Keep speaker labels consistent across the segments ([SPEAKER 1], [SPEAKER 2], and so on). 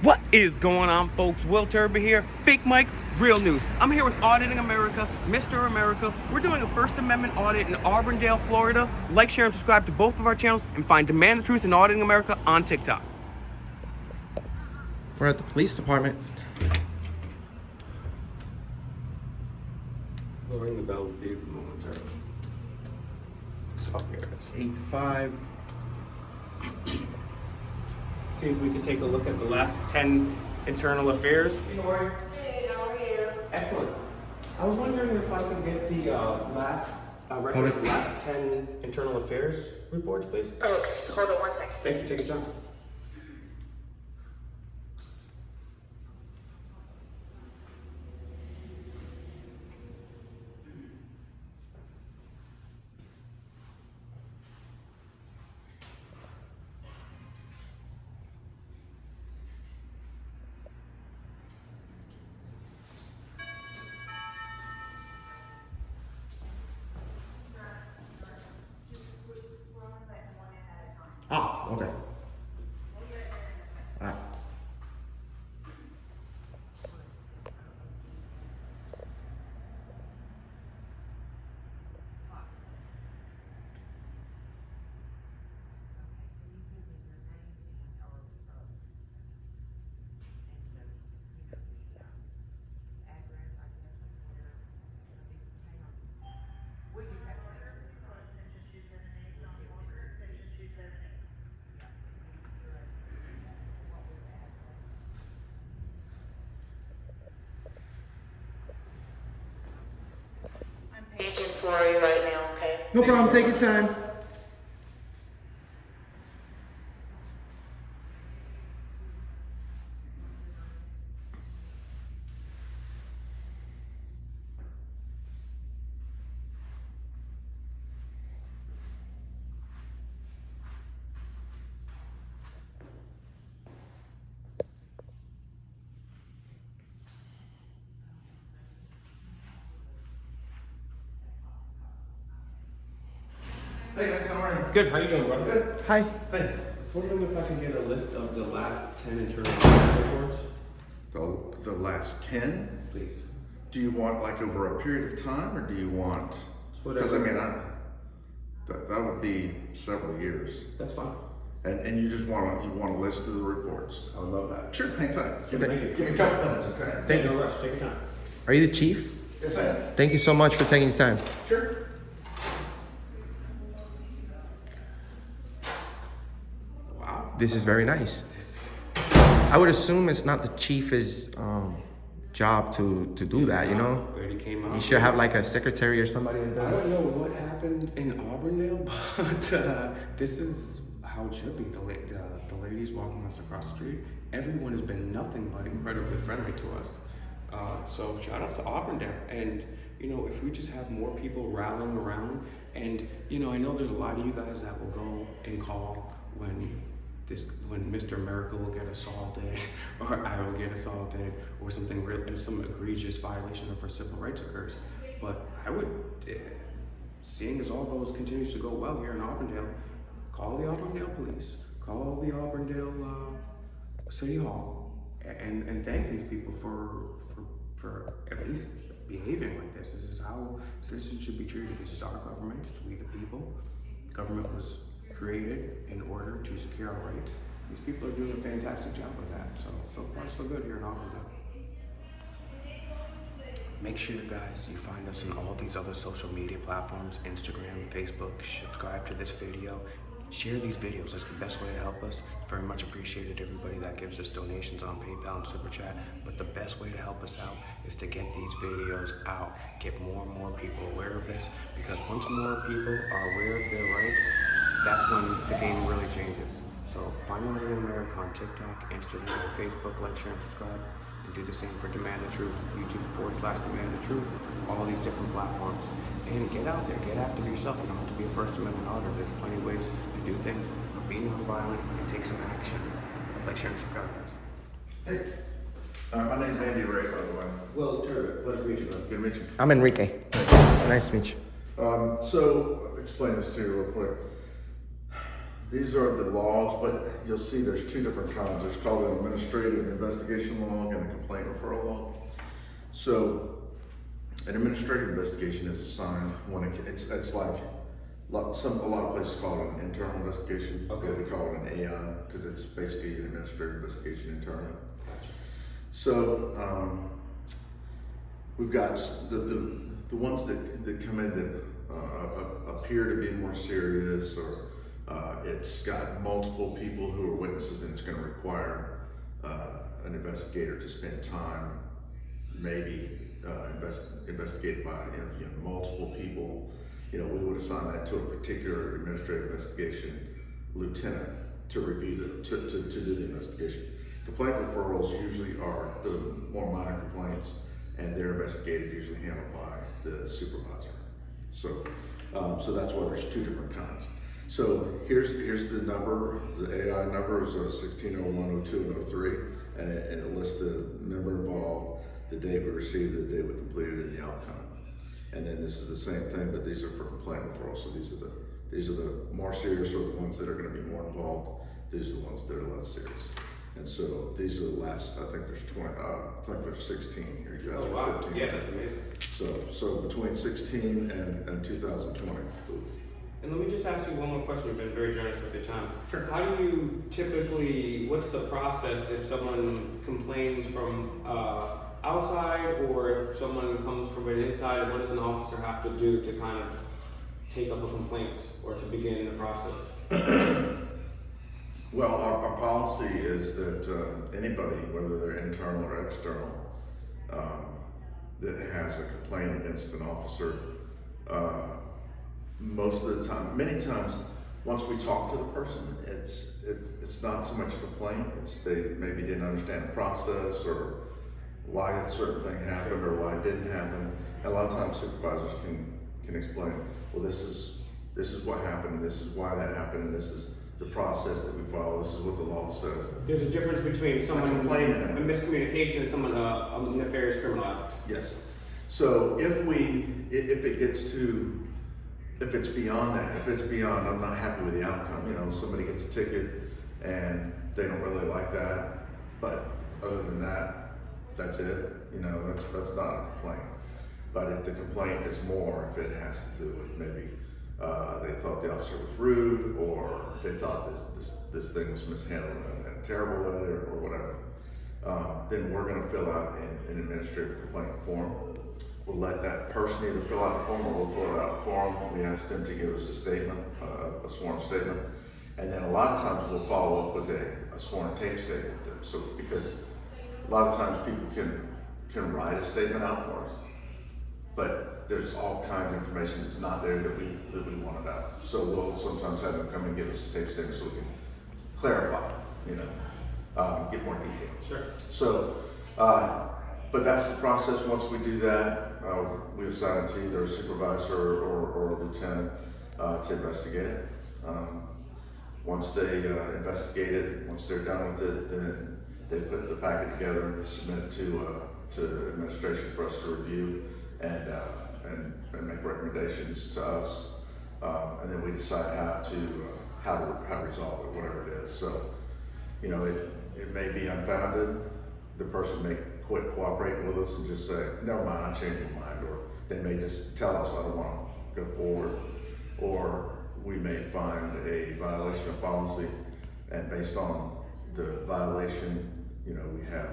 [SPEAKER 1] What is going on, folks? Will Turbo here. Fake Mike, real news. I'm here with Auditing America, Mr. America. We're doing a First Amendment audit in Arbundale, Florida. Like, share, and subscribe to both of our channels and find Demand the Truth in Auditing America on TikTok.
[SPEAKER 2] We're at the police department.
[SPEAKER 1] We'll ring the bell, please, momentarily. Stop here. It's 8 to 5. See if we can take a look at the last 10 internal affairs.
[SPEAKER 3] Hey, how are you?
[SPEAKER 1] Excellent. I was wondering if I could get the last record of the last 10 internal affairs reports, please.
[SPEAKER 3] Okay, hold on one second.
[SPEAKER 1] Thank you. Take a chance.
[SPEAKER 2] Oh, okay. All right.
[SPEAKER 3] Paging for you right now, okay?
[SPEAKER 2] No problem. Take your time.
[SPEAKER 4] Hey guys, how are you?
[SPEAKER 1] Good. How you doing, brother?
[SPEAKER 4] Good.
[SPEAKER 2] Hi.
[SPEAKER 4] Hey.
[SPEAKER 1] I was wondering if I can get a list of the last 10 internal affairs reports,
[SPEAKER 4] The last 10?
[SPEAKER 1] please.
[SPEAKER 4] Do you want like over a period of time, or do you want? Because I
[SPEAKER 1] whatever.
[SPEAKER 4] mean, that would be several years.
[SPEAKER 1] That's fine.
[SPEAKER 4] And you just want a list of the reports.
[SPEAKER 1] I would love that.
[SPEAKER 4] Sure, hang tight. Give
[SPEAKER 1] Thank
[SPEAKER 4] me,
[SPEAKER 1] you.
[SPEAKER 4] give me a couple minutes, okay?
[SPEAKER 2] Thank you.
[SPEAKER 1] No rush. Take your time.
[SPEAKER 2] Are you the chief?
[SPEAKER 4] Yes, I am.
[SPEAKER 2] Thank you so much for taking your time.
[SPEAKER 4] Sure.
[SPEAKER 1] Wow.
[SPEAKER 2] This is very nice. I would assume it's not the chief's job to do that, you know?
[SPEAKER 1] Already came out.
[SPEAKER 2] You should have like a secretary or somebody that
[SPEAKER 1] I
[SPEAKER 2] does it.
[SPEAKER 1] don't know what happened in Arbundale, but this is how it should be. The ladies walking us across the street, everyone has been nothing but incredibly friendly to us. So shout out to Arbundale. And you know, if we just have more people rallying around, and you know, I know there's a lot of you guys that will go and call when Mr. America will get assaulted, or I will get assaulted, or something real, and some egregious violation of our civil rights occurs. But I would, seeing as all those continues to go well here in Arbundale, call the Arbundale police, call the Arbundale City Hall, and thank these people for at least behaving like this. This is how citizens should be treated. This is our government. It's we the people. Government was created in order to secure our rights. These people are doing a fantastic job with that. So far so good here in Arbundale. Make sure, guys, you find us on all these other social media platforms, Instagram, Facebook. Subscribe to this video. Share these videos. That's the best way to help us. Very much appreciated everybody that gives us donations on PayPal and Super Chat. But the best way to help us out is to get these videos out. Get more and more people aware of this. Because once more people are aware of their rights, that's when the game really changes. So find Audit in America on TikTok, Instagram, Facebook, like, share, and subscribe. And do the same for Demand the Truth, YouTube.com/Demand the Truth, all these different platforms. And get out there, get active yourself. You don't have to be a First Amendment auditor. There's plenty of ways to do things. Be nonviolent and take some action. Like, share, and subscribe, guys.
[SPEAKER 4] Hey. My name's Andy Ray, by the way.
[SPEAKER 1] Well, Turbo, pleasure to meet you,
[SPEAKER 4] Good to meet you.
[SPEAKER 2] I'm Enrique. Nice to meet you.
[SPEAKER 4] So, I'll explain this to you real quick. These are the logs, but you'll see there's two different kinds. There's called an administrative investigation log and a complaint referral log. So an administrative investigation is assigned when it's like a lot of places call it an internal investigation.
[SPEAKER 2] Okay.
[SPEAKER 4] But we call it an AI because it's basically an administrative investigation internally. So we've got the ones that come in that appear to be more serious, or it's got multiple people who are witnesses, and it's going to require an investigator to spend time, maybe investigate by interviewing multiple people. You know, we would assign that to a particular administrative investigation lieutenant to review to do the investigation. Complaint referrals usually are the more minor complaints, and they're investigated, usually handled by the supervisor. So, so that's why there's two different kinds. So here's the number. The AI number is 1601, 02, and 03, and it lists the member involved, the date we received, the date we completed, and the outcome. And then this is the same thing, but these are for complaint referrals. So these are the more serious, or the ones that are going to be more involved. These are the ones that are less serious. And so these are the last. I think there's 20. I think there's 16 here. You guys
[SPEAKER 2] Oh,
[SPEAKER 4] are
[SPEAKER 2] wow.
[SPEAKER 4] 15.
[SPEAKER 2] Yeah, that's amazing.
[SPEAKER 4] So between 16 and 2020.
[SPEAKER 2] And let me just ask you one more question. You've been very generous with your time.
[SPEAKER 4] Sure.
[SPEAKER 2] How do you typically, what's the process if someone complains from outside, or if someone comes from an inside, and what does an officer have to do to kind of take up a complaint or to begin the process?
[SPEAKER 4] Well, our policy is that anybody, whether they're internal or external, that has a complaint against an officer, most of the time, many times, once we talk to the person, it's not so much a complaint. It's they maybe didn't understand the process, or why a certain thing happened, or why it didn't happen. And a lot of times supervisors can explain, well, this is what happened, and this is why that happened, and this is the process that we follow. This is what the law says.
[SPEAKER 2] There's a difference between someone, a
[SPEAKER 4] complaining.
[SPEAKER 2] miscommunication, and someone, a nefarious criminal act.
[SPEAKER 4] Yes. So if it gets to, if it's beyond that, if it's beyond, I'm not happy with the outcome, you know, somebody gets a ticket and they don't really like that, but other than that, that's it, you know, that's not a complaint. But if the complaint is more, if it has to do with maybe they thought the officer was rude, or they thought this thing was mishandled in a terrible way, or whatever, then we're going to fill out an administrative complaint form. We'll let that person either fill out the form, or we'll fill it out for them. We ask them to give us a statement, a sworn statement, and then a lot of times we'll follow up with a sworn tape statement with them. So because a lot of times people can write a statement out for us, but there's all kinds of information that's not there that we wanted out. So we'll sometimes have them come and give us a tape statement so we can clarify, you know, get more detail.
[SPEAKER 2] Sure.
[SPEAKER 4] So, but that's the process. Once we do that, we assign it to either a supervisor or a lieutenant to investigate it. Once they investigate it, once they're done with it, then they put the packet together, submit it to administration for us to review, and make recommendations to us, and then we decide how to resolve it, whatever it is. So, you know, it may be unfounded. The person may quit cooperating with us and just say, never mind, I changed my mind, or they may just tell us, I don't want to go forward, or we may find a violation of policy, and based on the violation, you know, we have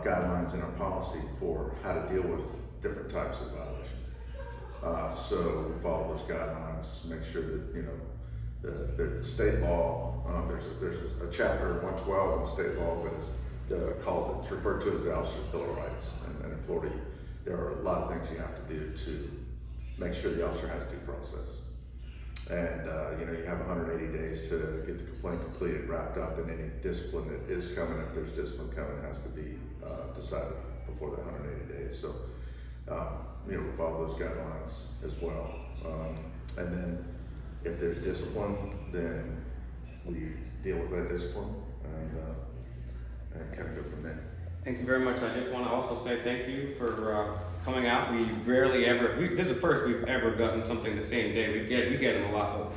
[SPEAKER 4] guidelines in our policy for how to deal with different types of violations. So we follow those guidelines, make sure that, you know, the state law, there's a chapter 112 in state law, but it's referred to as the Officer's Bill of Rights. And in Florida, there are a lot of things you have to do to make sure the officer has due process. And you know, you have 180 days to get the complaint completed, wrapped up, and any discipline that is coming, if there's discipline coming, has to be decided before the 180 days. So, you know, we follow those guidelines as well. And then if there's discipline, then we deal with that discipline and kind of go from there.
[SPEAKER 2] Thank you very much. I just want to also say thank you for coming out. We rarely ever, this is the first we've ever gotten something the same day. We get them a lot, but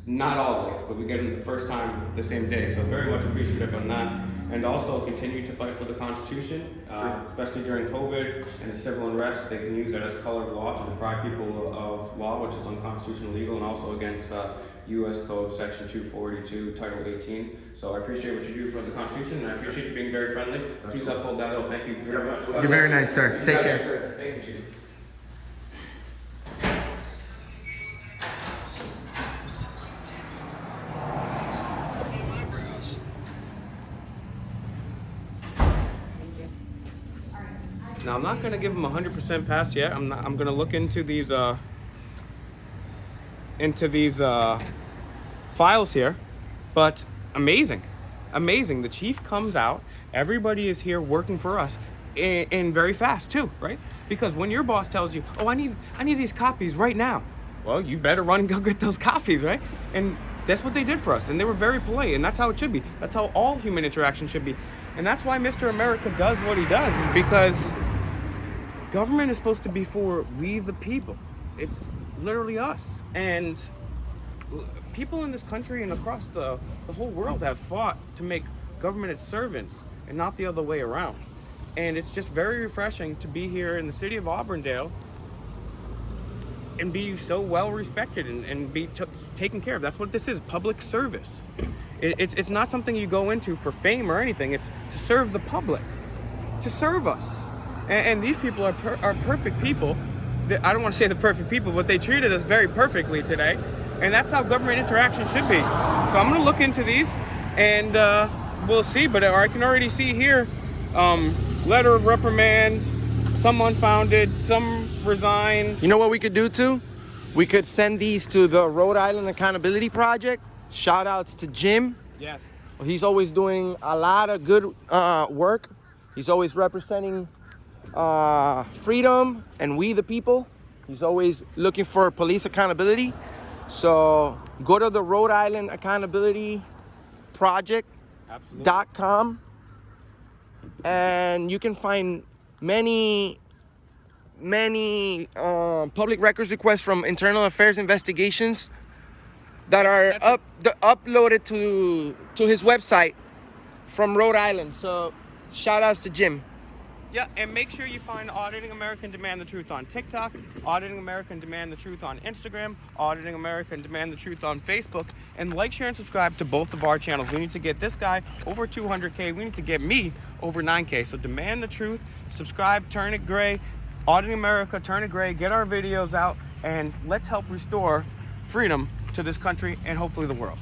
[SPEAKER 2] not always, but we get them the first time the same day. So very much appreciative on that. And also continue to fight for the Constitution, especially during COVID and the civil unrest. They can use that as color of law to deprive people of law, which is unconstitutional, illegal, and also against U.S. Code Section 242, Title 18. So I appreciate what you do for the Constitution, and I appreciate you being very friendly. Please uphold that oath. Thank you very much.
[SPEAKER 5] You're very nice, sir. Take care.
[SPEAKER 2] Thank you, Chief. Now I'm not gonna give them 100% pass yet. I'm gonna look into these files here, but amazing. The chief comes out. Everybody is here working for us, and very fast too, right? Because when your boss tells you, "Oh, I need these copies right now," well, you better run and go get those copies, right? And that's what they did for us, and they were very polite, and that's how it should be. That's how all human interaction should be, and that's why Mr. America does what he does, is because government is supposed to be for we the people. It's literally us. And people in this country and across the whole world have fought to make government its servants and not the other way around. And it's just very refreshing to be here in the city of Arbundale and be so well respected and be taken care of. That's what this is, public service. It's not something you go into for fame or anything. It's to serve the public, to serve us. And these people are perfect people. I don't want to say the perfect people, but they treated us very perfectly today. And that's how government interaction should be. So I'm going to look into these, and we'll see. But I can already see here, letter of reprimand, some unfounded, some resigned.
[SPEAKER 5] You know what we could do too? We could send these to the Rhode Island Accountability Project. Shout outs to Jim.
[SPEAKER 2] Yes.
[SPEAKER 5] He's always doing a lot of good work. He's always representing freedom and we the people. He's always looking for police accountability. So go to the Rhode Island Accountability Project.com, and you can find many public records requests from internal affairs investigations that are uploaded to his website from Rhode Island. So shout outs to Jim.
[SPEAKER 2] Yeah, and make sure you find Auditing America and Demand the Truth on TikTok, Auditing America and Demand the Truth on Instagram, Auditing America and Demand the Truth on Facebook, and like, share, and subscribe to both of our channels. We need to get this guy over 200K. We need to get me over 9K. So Demand the Truth, subscribe, turn it gray, Auditing America, turn it gray, get our videos out, and let's help restore freedom to this country and hopefully the world.